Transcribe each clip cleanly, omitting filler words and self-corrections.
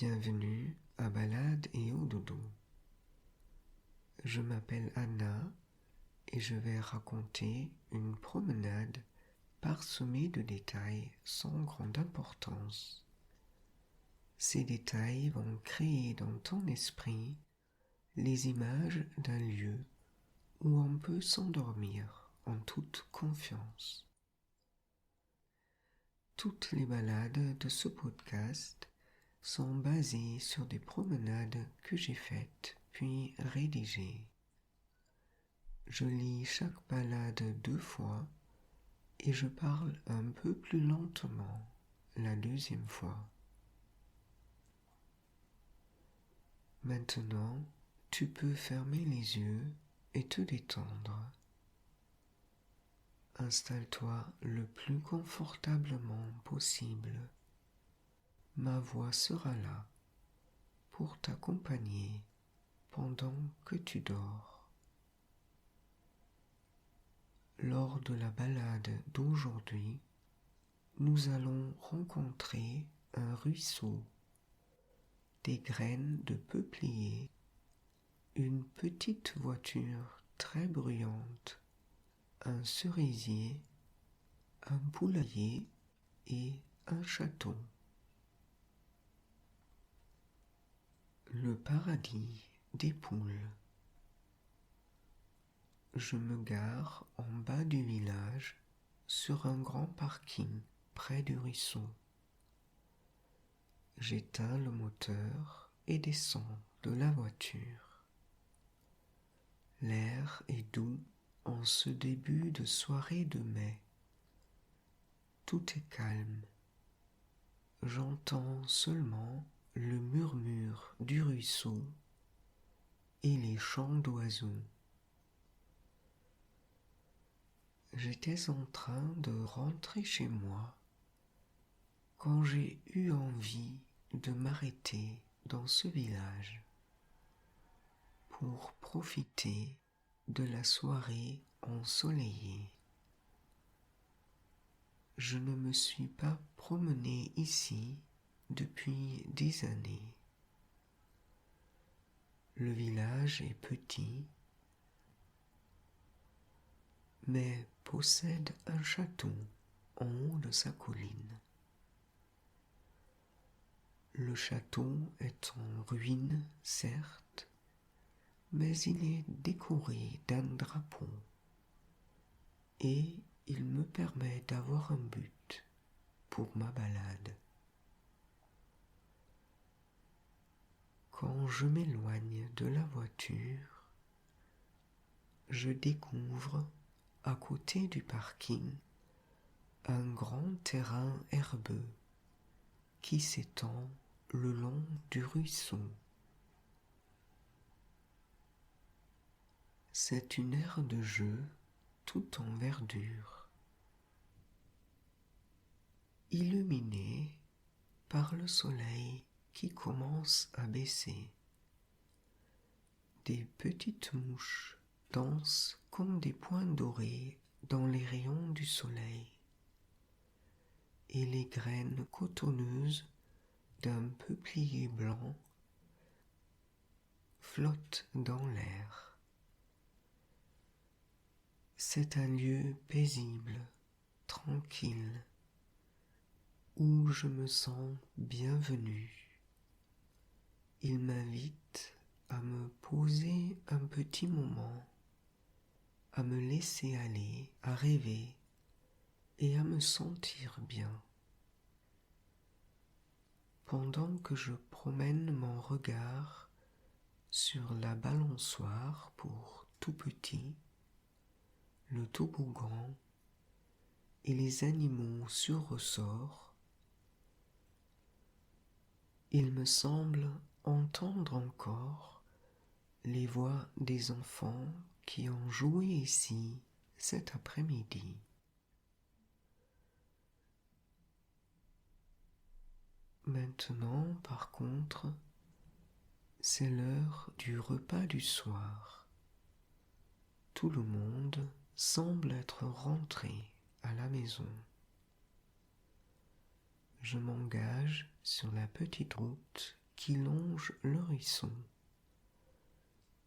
Bienvenue à Balade et au dodo. Je m'appelle Anna et je vais raconter une promenade parsemée de détails sans grande importance. Ces détails vont créer dans ton esprit les images d'un lieu où on peut s'endormir en toute confiance. Toutes les balades de ce podcast sont basées sur des promenades que j'ai faites puis rédigées. Je lis chaque balade 2 fois et je parle un peu plus lentement la deuxième fois. Maintenant, tu peux fermer les yeux et te détendre. Installe-toi le plus confortablement possible. Ma voix sera là pour t'accompagner pendant que tu dors. Lors de la balade d'aujourd'hui, nous allons rencontrer un ruisseau, des graines de peuplier, une petite voiture très bruyante, un cerisier, un poulailler et un château. Le paradis des poules. Je me gare en bas du village sur un grand parking près du ruisseau. J'éteins le moteur et descends de la voiture. L'air est doux en ce début de soirée de mai. Tout est calme. J'entends seulement le murmure du ruisseau et les chants d'oiseaux. J'étais en train de rentrer chez moi quand j'ai eu envie de m'arrêter dans ce village pour profiter de la soirée ensoleillée. Je ne me suis pas promené ici depuis des années. Le village est petit, mais possède un château en haut de sa colline. Le château est en ruine, certes, mais il est décoré d'un drapeau et il me permet d'avoir un but pour ma balade. Quand je m'éloigne de la voiture, je découvre à côté du parking un grand terrain herbeux qui s'étend le long du ruisseau. C'est une aire de jeu tout en verdure, illuminée par le soleil qui commence à baisser. Des petites mouches dansent comme des points dorés dans les rayons du soleil, et les graines cotonneuses d'un peuplier blanc flottent dans l'air. C'est un lieu paisible, tranquille, où je me sens bienvenue. Il m'invite à me poser un petit moment, à me laisser aller, à rêver et à me sentir bien. Pendant que je promène mon regard sur la balançoire pour tout petit, le toboggan et les animaux sur ressort, il me semble entendre encore les voix des enfants qui ont joué ici cet après-midi. Maintenant, par contre, c'est l'heure du repas du soir. Tout le monde semble être rentré à la maison. Je m'engage sur la petite route qui longe le ruisseau,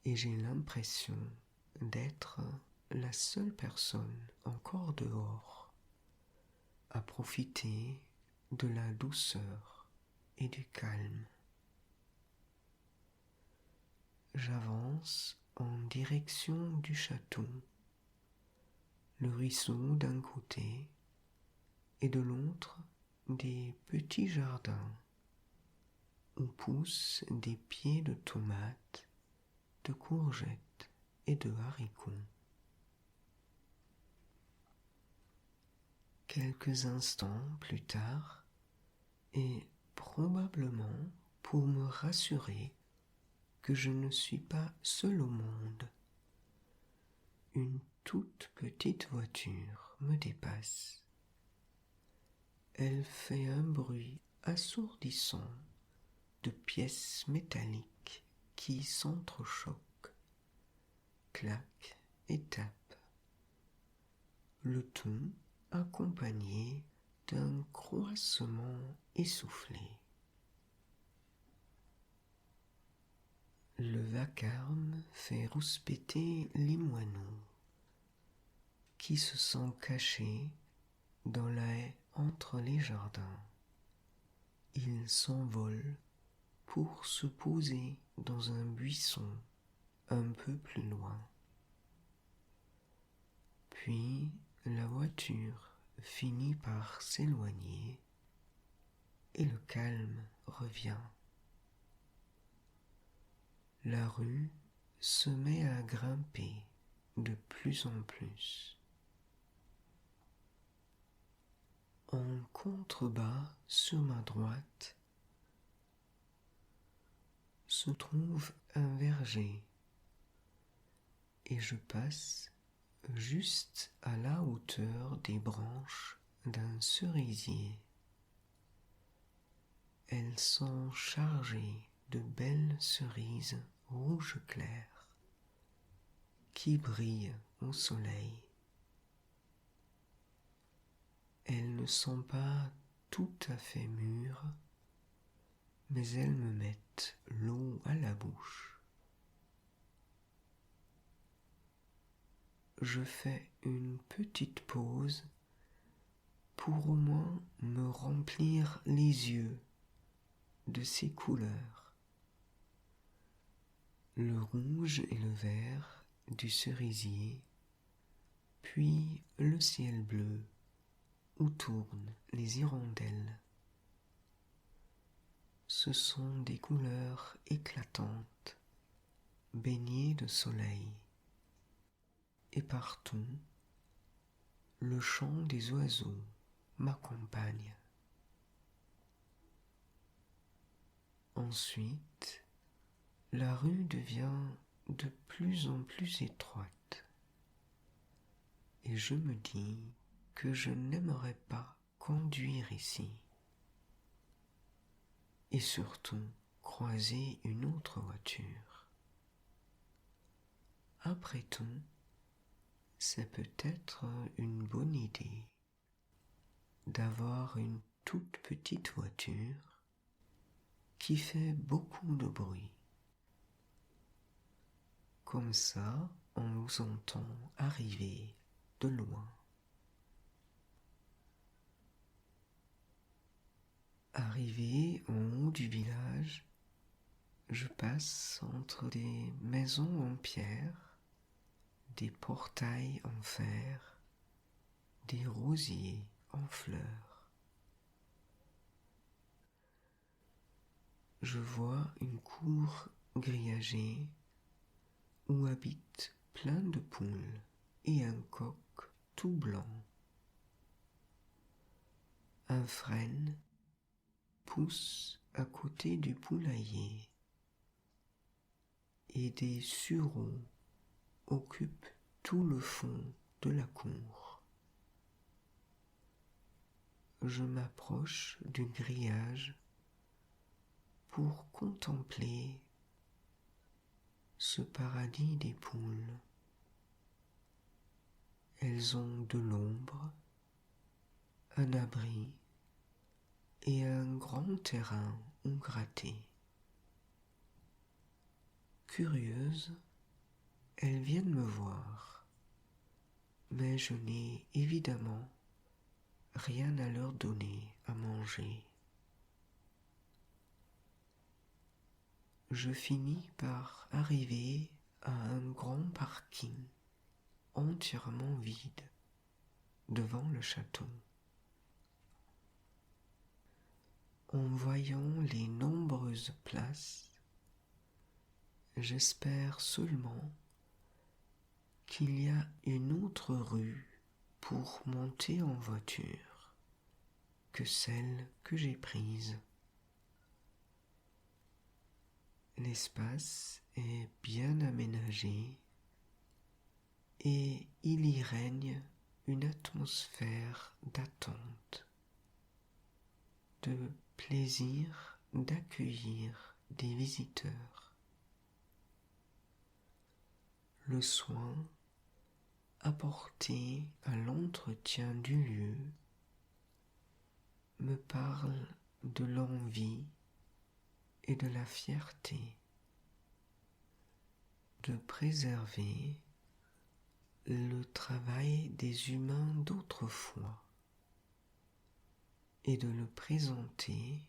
et j'ai l'impression d'être la seule personne encore dehors à profiter de la douceur et du calme. J'avance en direction du château, le ruisseau d'un côté et de l'autre des petits jardins où poussent des pieds de tomates, de courgettes et de haricots. Quelques instants plus tard, et probablement pour me rassurer que je ne suis pas seul au monde, une toute petite voiture me dépasse. Elle fait un bruit assourdissant de pièces métalliques qui s'entrechoquent, claquent et tapent, le tout accompagné d'un croassement essoufflé. Le vacarme fait rouspéter les moineaux qui se sont cachés dans la haie entre les jardins. Ils s'envolent pour se poser dans un buisson un peu plus loin. Puis la voiture finit par s'éloigner et le calme revient. La rue se met à grimper de plus en plus. En contrebas, sur ma droite, se trouve un verger et je passe juste à la hauteur des branches d'un cerisier. Elles sont chargées de belles cerises rouge clair qui brillent au soleil. Elles ne sont pas tout à fait mûres, mais elles me mettent l'eau à la bouche. Je fais une petite pause pour au moins me remplir les yeux de ces couleurs, le rouge et le vert du cerisier, puis le ciel bleu où tournent les hirondelles. Ce sont des couleurs éclatantes, baignées de soleil, et partout, le chant des oiseaux m'accompagne. Ensuite, la rue devient de plus en plus étroite, et je me dis que je n'aimerais pas conduire ici, et surtout croiser une autre voiture. Après tout, c'est peut-être une bonne idée d'avoir une toute petite voiture qui fait beaucoup de bruit. Comme ça, on nous entend arriver de loin. Arrivé en haut du village, je passe entre des maisons en pierre, des portails en fer, des rosiers en fleurs. Je vois une cour grillagée où habitent plein de poules et un coq tout blanc. Un frêne pousse à côté du poulailler et des sureaux occupent tout le fond de la cour. Je m'approche du grillage pour contempler ce paradis des poules. Elles ont de l'ombre, un abri et un grand terrain où gratter. curieuses, elles viennent me voir, mais je n'ai évidemment rien à leur donner à manger. Je finis par arriver à un grand parking entièrement vide devant le château. En voyant les nombreuses places, j'espère seulement qu'il y a une autre rue pour monter en voiture que celle que j'ai prise. L'espace est bien aménagé et il y règne une atmosphère d'attente, de plaisir d'accueillir des visiteurs. Le soin apporté à l'entretien du lieu me parle de l'envie et de la fierté de préserver le travail des humains d'autrefois et de le présenter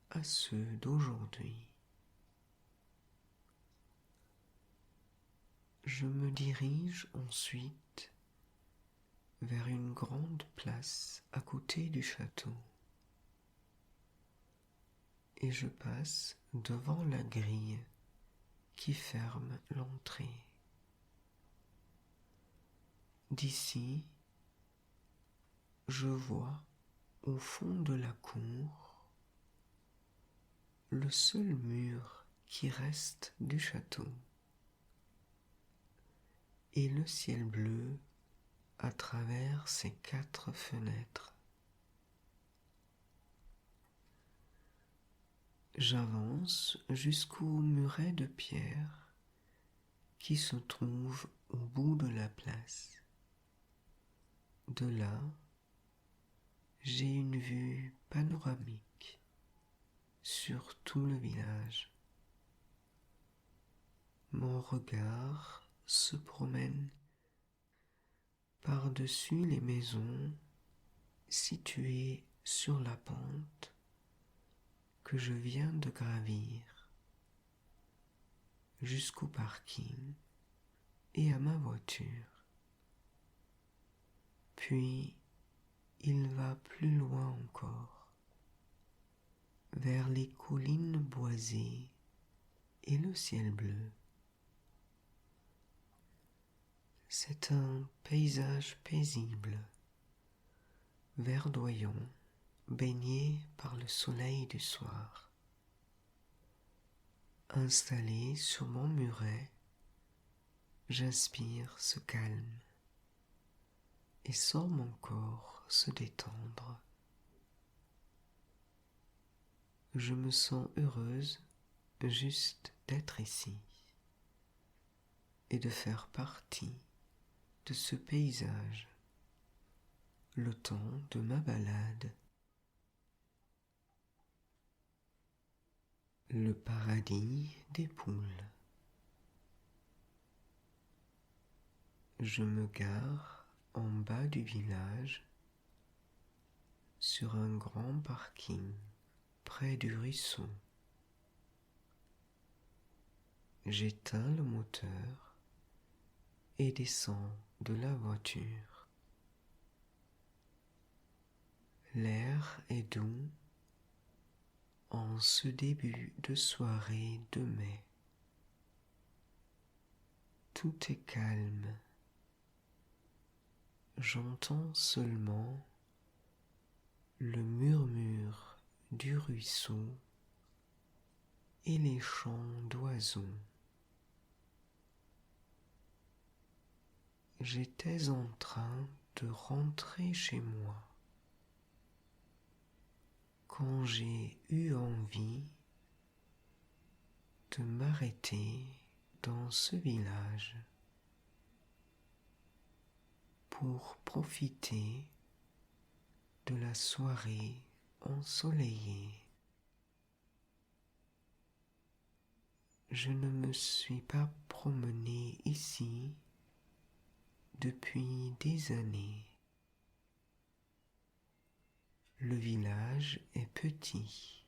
à ceux d'aujourd'hui. Je me dirige ensuite vers une grande place à côté du château et je passe devant la grille qui ferme l'entrée. D'ici, je vois au fond de la cour le seul mur qui reste du château et le ciel bleu à travers ses 4 fenêtres. J'avance jusqu'au muret de pierre qui se trouve au bout de la place. De là, j'ai une vue panoramique sur tout le village. Mon regard se promène par-dessus les maisons situées sur la pente que je viens de gravir jusqu'au parking et à ma voiture. Puis il va plus loin encore, vers les collines boisées et le ciel bleu. C'est un paysage paisible, verdoyant, baigné par le soleil du soir. Installé sur mon muret, j'inspire ce calme et sens mon corps se détendre. Je me sens heureuse juste d'être ici et de faire partie de ce paysage le temps de ma balade. Le paradis des poules. Je me gare en bas du village sur un grand parking près du ruisseau. J'éteins le moteur et descends de la voiture. L'air est doux en ce début de soirée de mai. Tout est calme. J'entends seulement le murmure du ruisseau et les chants d'oiseaux. J'étais en train de rentrer chez moi quand j'ai eu envie de m'arrêter dans ce village pour profiter de la soirée ensoleillée. je ne me suis pas promené ici depuis des années. Le village est petit,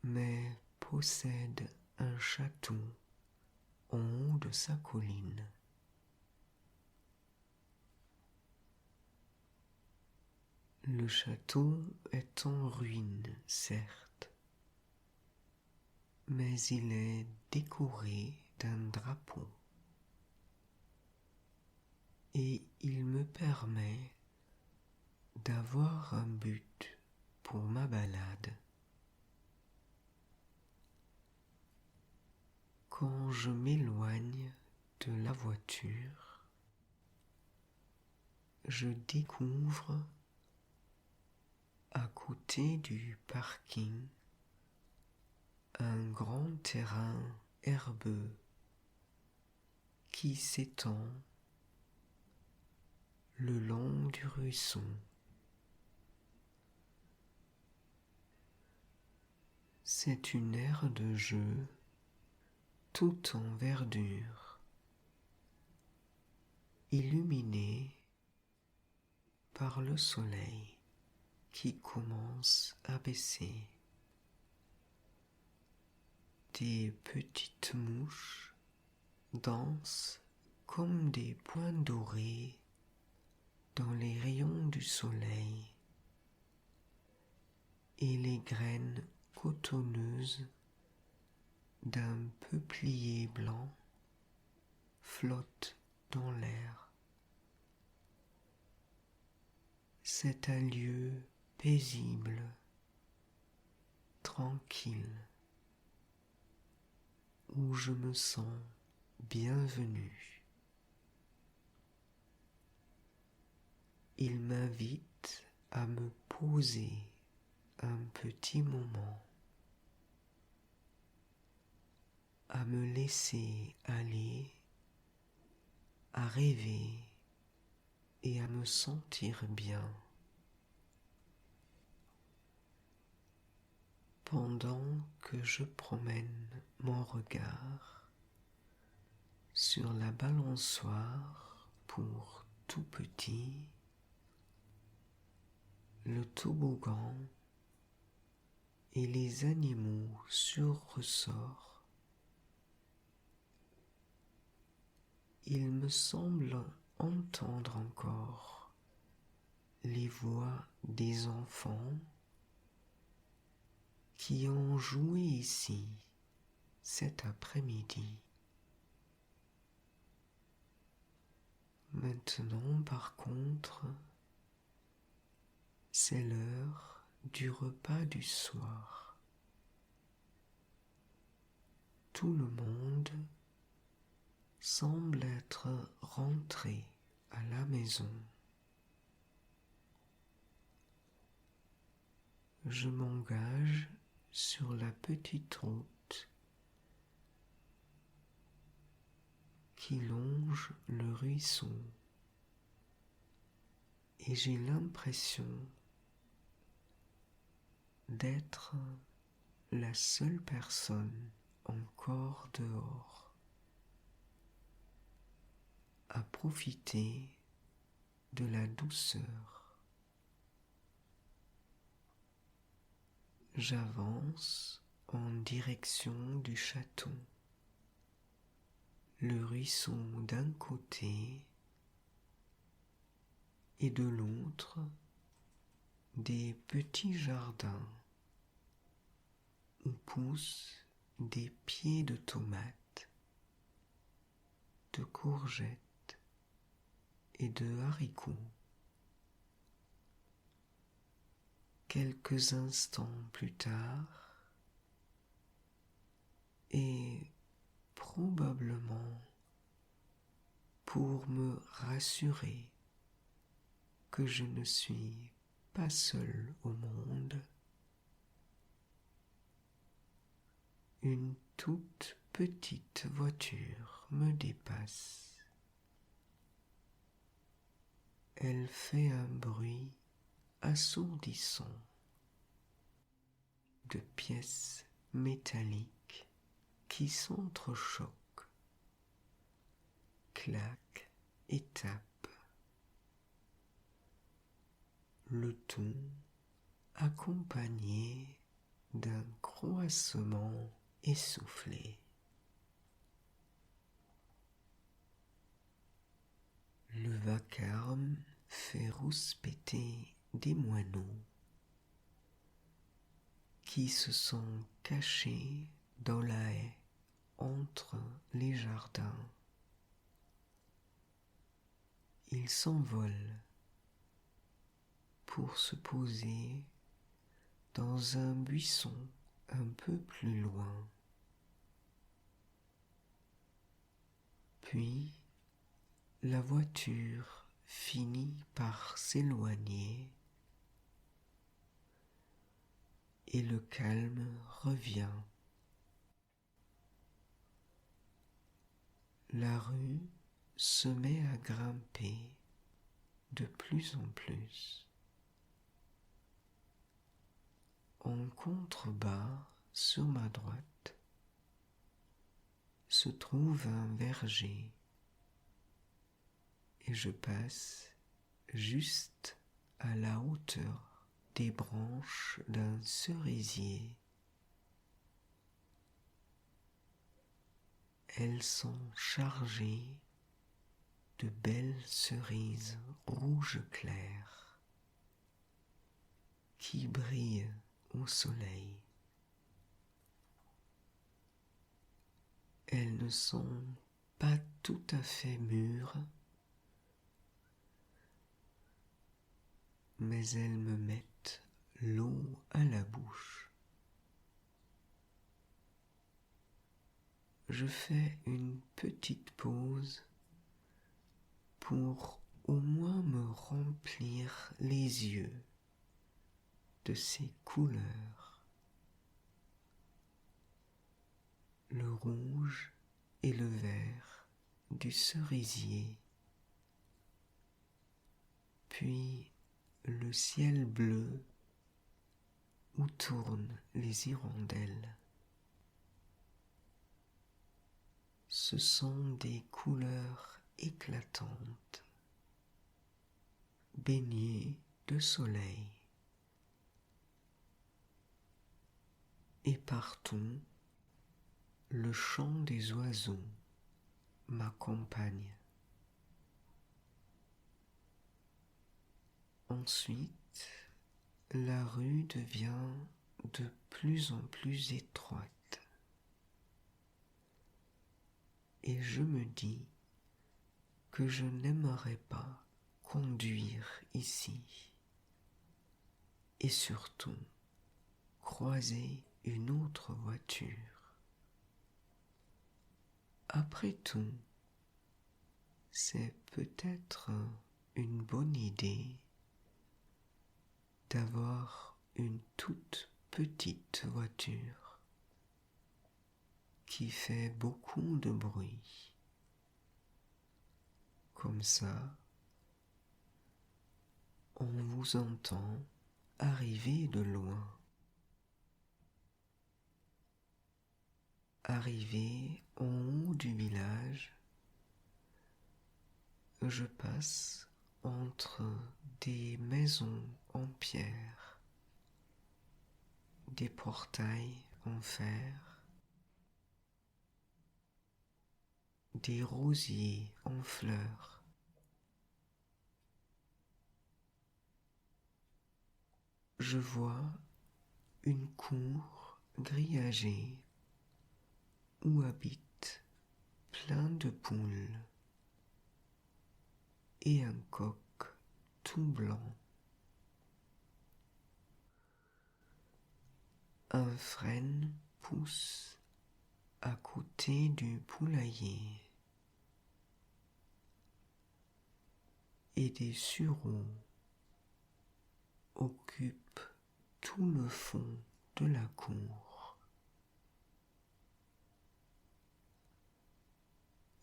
mais possède un château en haut de sa colline. Le château est en ruine, certes, mais il est décoré d'un drapeau et il me permet d'avoir un but pour ma balade. Quand je m'éloigne de la voiture, je découvre à côté du parking un grand terrain herbeux qui s'étend le long du ruisseau. C'est une aire de jeu tout en verdure, illuminée par le soleil qui commence à baisser. Des petites mouches dansent comme des points dorés dans les rayons du soleil, et les graines cotonneuses d'un peuplier blanc flottent dans l'air. C'est un lieu paisible, tranquille, où je me sens bienvenu. Il m'invite à me poser un petit moment, à me laisser aller, à rêver et à me sentir bien. Pendant que je promène mon regard sur la balançoire pour tout petit, le toboggan et les animaux sur ressort, il me semble entendre encore les voix des enfants qui ont joué ici cet après-midi. Maintenant, par contre, c'est l'heure du repas du soir. Tout le monde semble être rentré à la maison. Je m'engage sur la petite route qui longe le ruisseau et j'ai l'impression d'être la seule personne encore dehors à profiter de la douceur. J'avance en direction du château, le ruisseau d'un côté et de l'autre des petits jardins où poussent des pieds de tomates, de courgettes et de haricots. Quelques instants plus tard, et probablement pour me rassurer que je ne suis pas seul au monde, une toute petite voiture me dépasse. Elle fait un bruit assourdissant de pièces métalliques qui s'entrechoquent, claquent et tapent, le tout accompagné d'un croassement essoufflé. Le vacarme fait rouspéter des moineaux qui se sont cachés dans la haie entre les jardins. Ils s'envolent pour se poser dans un buisson un peu plus loin. Puis la voiture finit par s'éloigner et le calme revient. La rue se met à grimper de plus en plus. En contrebas, sur ma droite, se trouve un verger et je passe juste à la hauteur des branches d'un cerisier. Elles sont chargées de belles cerises rouge clair qui brillent au soleil. Elles ne sont pas tout à fait mûres, mais elles me mettent l'eau à la bouche. Je fais une petite pause pour au moins me remplir les yeux de ces couleurs, le rouge et le vert du cerisier, puis le ciel bleu où tournent les hirondelles. Ce sont des couleurs éclatantes, baignées de soleil. Et partout, le chant des oiseaux m'accompagne. Ensuite, la rue devient de plus en plus étroite. Et je me dis que je n'aimerais pas conduire ici. Et surtout, croiser une autre voiture. Après tout, c'est peut-être une bonne idée d'avoir une toute petite voiture qui fait beaucoup de bruit. Comme ça, on vous entend arriver de loin. Arrivé en haut du village, je passe entre des maisons en pierre, des portails en fer, des rosiers en fleurs. Je vois une cour grillagée où habitent plein de poules et un coq tout blanc. Un frêne pousse à côté du poulailler et des sureaux occupent tout le fond de la cour.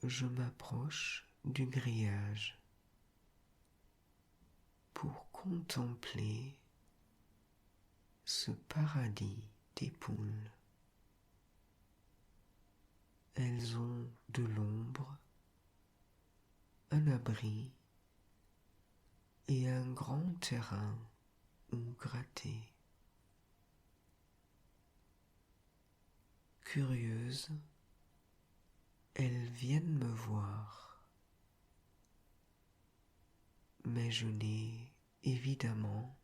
Je m'approche du grillage pour contempler ce paradis des poules. elles ont de l'ombre, un abri et un grand terrain où gratter. Curieuses, elles viennent me voir, mais je n'ai évidemment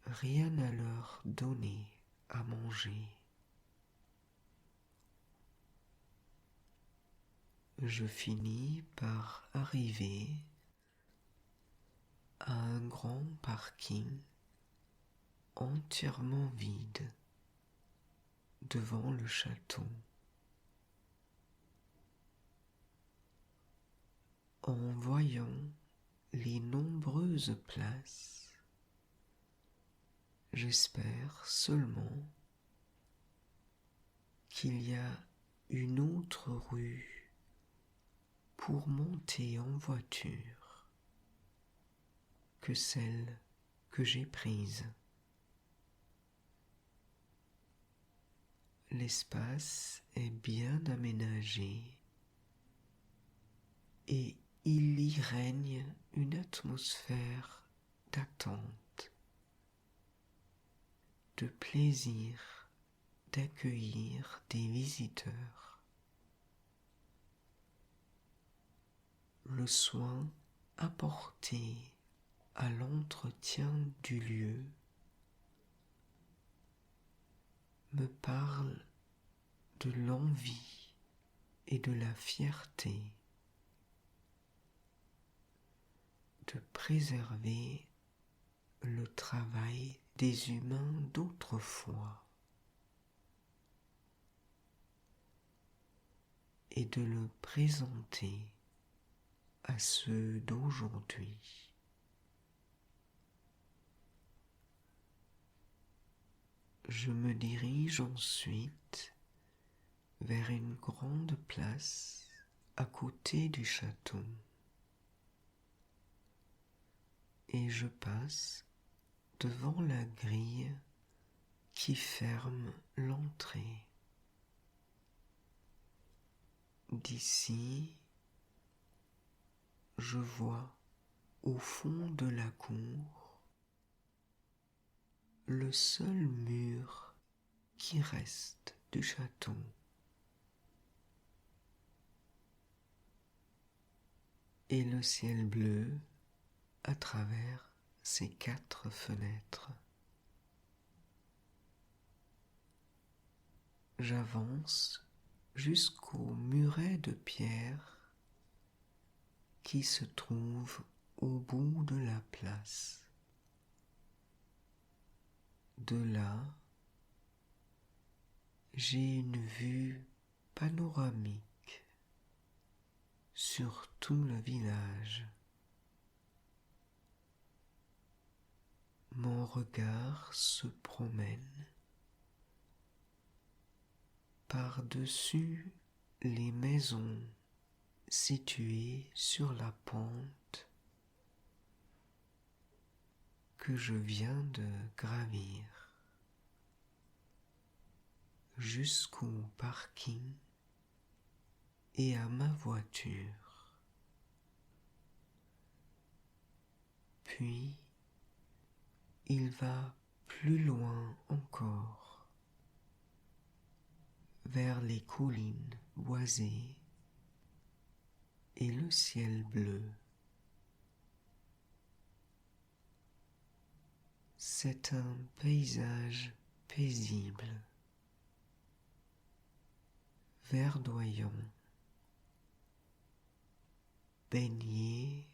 rien à leur donner à manger. Je finis par arriver à un grand parking entièrement vide devant le château. En voyant les nombreuses places, j'espère seulement qu'il y a une autre rue pour monter en voiture que celle que j'ai prise. L'espace est bien aménagé et il y règne une atmosphère d'attente, de plaisir d'accueillir des visiteurs. Le soin apporté à l'entretien du lieu me parle de l'envie et de la fierté de préserver le travail des humains d'autrefois et de le présenter à ceux d'aujourd'hui. Je me dirige ensuite vers une grande place à côté du château et je passe devant la grille qui ferme l'entrée. D'ici, je vois au fond de la cour le seul mur qui reste du château. Et le ciel bleu à travers ses 4 fenêtres. J'avance jusqu'au muret de pierre qui se trouve au bout de la place. De là, j'ai une vue panoramique sur tout le village. Mon regard se promène par-dessus les maisons situées sur la pente que je viens de gravir jusqu'au parking et à ma voiture. Puis, il va plus loin encore, vers les collines boisées et le ciel bleu. C'est un paysage paisible, verdoyant, baigné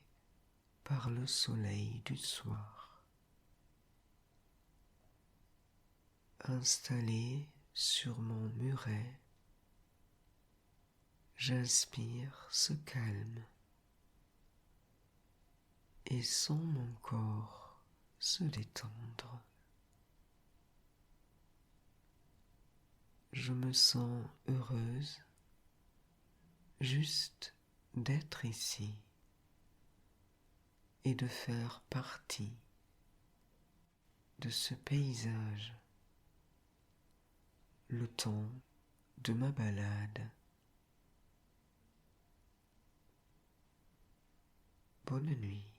par le soleil du soir. Installé sur mon muret, j'inspire ce calme et sens mon corps se détendre. Je me sens heureuse juste d'être ici et de faire partie de ce paysage le temps de ma balade. Bonne nuit.